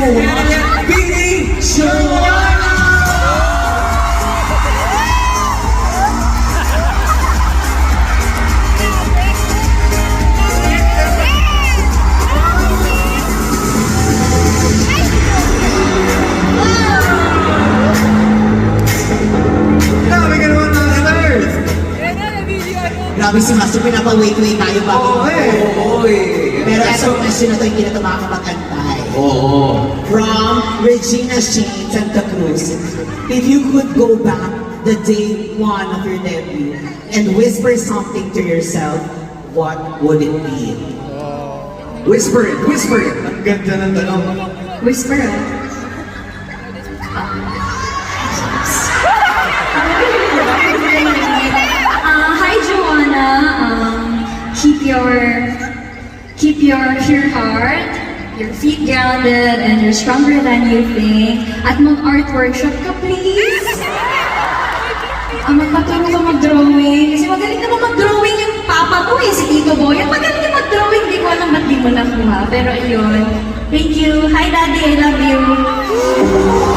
everyone, Billy Joanna! Grabe ka naman, Master! Grabe si Master, pinapa-wait-wait tayo bago. Oo Pero etong question na to, hindi na ito makakapag-antay. Oo. From Regina Shane Santa Cruz, if you could go back the day one of your debut and whisper something to yourself, what would it be? Whisper it, whisper it. Ang ganda ng tanong. Whisper, hi, Joanna. Keep your heart, your feet grounded, and you're stronger than you think. At mag-art workshop ka, please. Magpaturo ka mag-drawing. Kasi magaling naman mag-drawing yung papa ko si Tito Boy. At magaling yung mag-drawing. Di ko alam ba't di mo nakuha. Pero ayun. Thank you. Hi, Daddy. I love you.